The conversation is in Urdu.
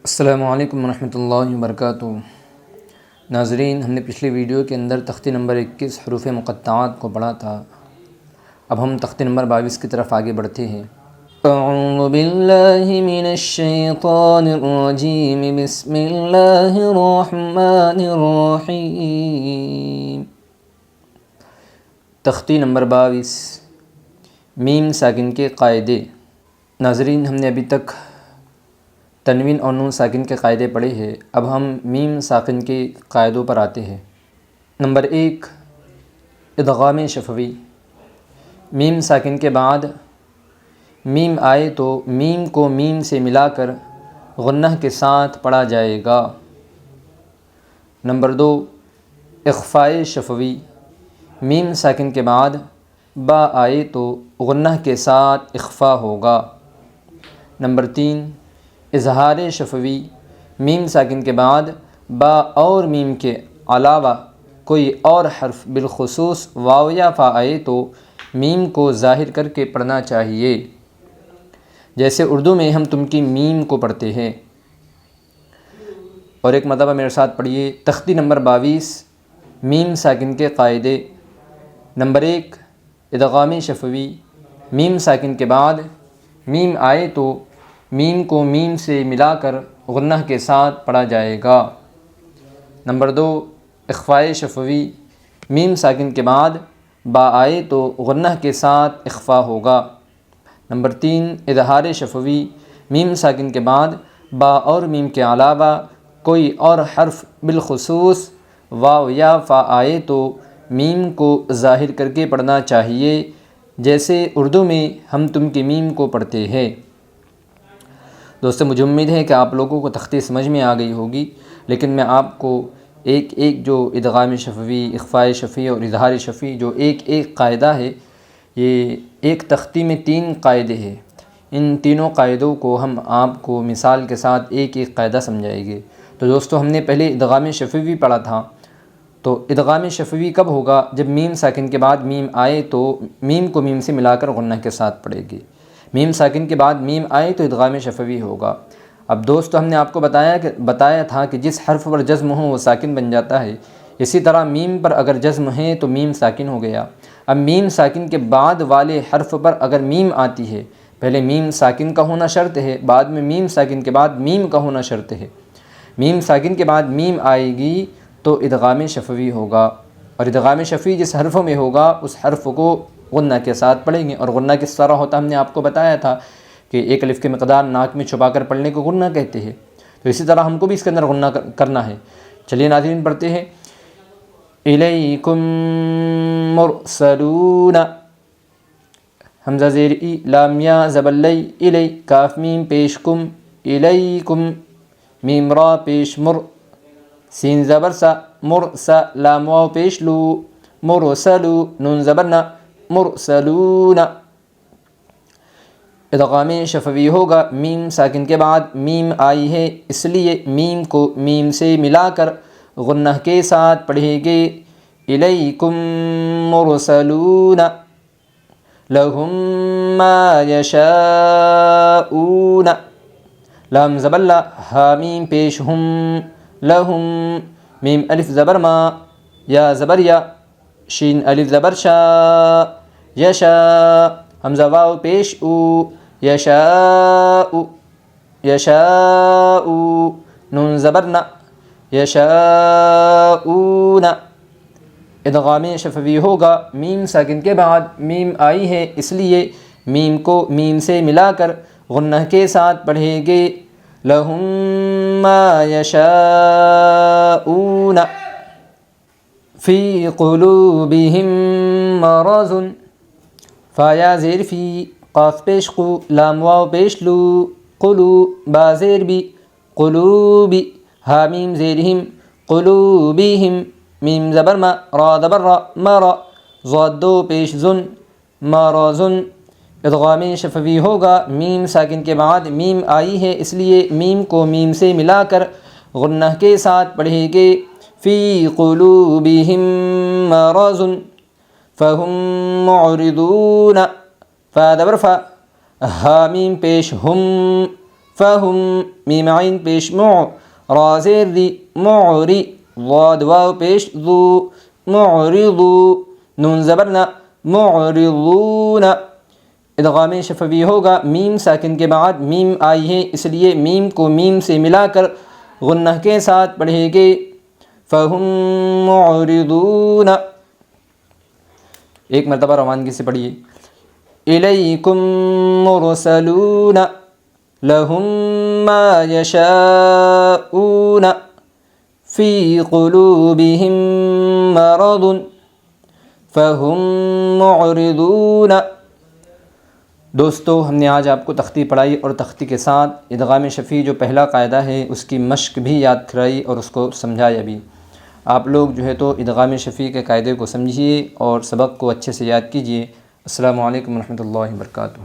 السلام علیکم ورحمۃ اللہ وبرکاتہ۔ ناظرین، ہم نے پچھلی ویڈیو کے اندر تختی نمبر 21 حروف مقطعات کو پڑھا تھا۔ اب ہم تختی نمبر 22 کی طرف آگے بڑھتے ہیں۔ اعوذ باللہ من الشیطان الرجیم، بسم اللہ الرحمن الرحیم۔ تختی نمبر 22، میم ساکن کے قاعدے۔ ناظرین، ہم نے ابھی تک تنوین اور نون ساکن کے قاعدے پڑھے ہیں۔ اب ہم میم ساکن کے قاعدوں پر آتے ہیں۔ نمبر 1، ادغام شفوی۔ میم ساکن کے بعد میم آئے تو میم کو میم سے ملا کر غنہ کے ساتھ پڑھا جائے گا۔ نمبر 2، اخفاء شفوی۔ میم ساکن کے بعد با آئے تو غنہ کے ساتھ اخفاء ہوگا۔ نمبر 3، اظہار شفوی۔ میم ساکن کے بعد با اور میم کے علاوہ کوئی اور حرف بالخصوص واو یا فا آئے تو میم کو ظاہر کر کے پڑھنا چاہیے، جیسے اردو میں ہم تم کی میم کو پڑھتے ہیں۔ اور ایک مرتبہ میرے ساتھ پڑھیے تختی نمبر 22، میم ساکن کے قاعدے۔ نمبر 1، ادغام شفوی۔ میم ساکن کے بعد میم آئے تو میم کو میم سے ملا کر غنہ کے ساتھ پڑھا جائے گا۔ نمبر 2، اخفاء شفوی۔ میم ساکن کے بعد با آئے تو غنہ کے ساتھ اخفاء ہوگا۔ نمبر 3، اظہار شفوی۔ میم ساکن کے بعد با اور میم کے علاوہ کوئی اور حرف بالخصوص واو یا فا آئے تو میم کو ظاہر کر کے پڑھنا چاہیے، جیسے اردو میں ہم تم کی میم کو پڑھتے ہیں۔ دوستو، مجھے امید ہے کہ آپ لوگوں کو تختی سمجھ میں آ گئی ہوگی، لیکن میں آپ کو ایک جو ادغام شفوی، اخفاء شفوی اور اظہار شفوی جو ایک قاعدہ ہے، یہ ایک تختی میں 3 قاعدے ہیں۔ ان تینوں قاعدوں کو ہم آپ کو مثال کے ساتھ ایک قاعدہ سمجھائیں گے۔ تو دوستو، ہم نے پہلے ادغام شفوی پڑھا تھا۔ تو ادغام شفوی کب ہوگا؟ جب میم ساکن کے بعد میم آئے تو میم کو میم سے ملا کر غنہ کے ساتھ پڑھے گی۔ میم ساکن کے بعد میم آئے تو ادغام شفوی ہوگا۔ اب دوستو، ہم نے آپ کو بتایا تھا کہ جس حرف پر جزم ہو وہ ساکن بن جاتا ہے۔ اسی طرح میم پر اگر جزم ہے تو میم ساکن ہو گیا۔ اب میم ساکن کے بعد والے حرف پر اگر میم آتی ہے، پہلے میم ساکن کا ہونا شرط ہے، بعد میں میم ساکن کے بعد میم کا ہونا شرط ہے۔ میم ساکن کے بعد میم آئے گی تو ادغام شفوی ہوگا، اور ادغام شفوی جس حرفوں میں ہوگا اس حرف کو غنہ کے ساتھ پڑھیں گے۔ اور غنہ کس طرح ہوتا ہم نے آپ کو بتایا تھا کہ ایک الف کی مقدار ناک میں چھپا کر پڑھنے کو غنہ کہتے ہیں۔ تو اسی طرح ہم کو بھی اس کے اندر غنہ کرنا ہے۔ چلیے ناظرین، پڑھتے ہیں۔ الیکم مرسلون، حمزہ زیر ای، لام یا زبر لی، الی، کاف میم پیش کم، الیکم، میم را پیش مر، سین زبر سا، مرسا، لام واو پیش لو، مرسلو، نون زبر نا، مرسلون۔ ادغام شفوی ہوگا۔ میم ساکن کے بعد میم آئی ہے، اس لیے میم کو میم سے ملا کر غنہ کے ساتھ پڑھے گے۔ الیکم مرسلون، لہم ما یشاؤون، لام زبر لا، ہا میم پیش ہم، لہم، میم الف زبر ما، یا زبر یا، شین الف زبر شا، یشا، حمزہ واو پیش او، یشاء، یشاء، نون زبر نا، یشاؤون۔ ادغام شفوی ہوگا۔ میم ساکن کے بعد میم آئی ہے، اس لیے میم کو میم سے ملا کر غنہ کے ساتھ پڑھے گے۔ لہم ما یشاؤون، فی قلوبہم مرض، فا یا زیر فی، قاف پیش قو، لام واو پیش لو، قلو، با زیر بی، قلوبی، ہا میم زیر ہم، قلوبہم، میم زبر ما، را زبر را، مرا، ضاد دو پیش زن، مرضن۔ ادغام شفوی ہوگا۔ میم ساکن کے بعد میم آئی ہے، اس لیے میم کو میم سے ملا کر غنہ کے ساتھ پڑھے گے۔ فی قلوبہم مرض فہم معرضون، فا زبر فا، ہا میم پیش ہم، فہم میم عین پیش مع را زیر ری معری ضاد واو پیش ذو معرضو نون زبر نا معرضون ادغام شفوی ہوگا میم ساکن کے بعد میم آئی ہے اس لیے میم کو میم سے ملا کر غنہ کے ساتھ پڑھے گے فہم معرضون ایک مرتبہ روانگی سے پڑھیے الیکم مرسلون لہم ما یشاؤون فی قلوبہم مرض فہم معرضون دوستو ہم نے آج آپ کو تختی پڑھائی اور تختی کے ساتھ ادغام شفیع جو پہلا قاعدہ ہے اس کی مشق بھی یاد کرائی اور اس کو سمجھایا بھی۔ آپ لوگ جو ہے تو ادغام شفیع کے قاعدے کو سمجھیے اور سبق کو اچھے سے یاد کیجیے۔ السلام علیکم ورحمۃ اللہ وبرکاتہ۔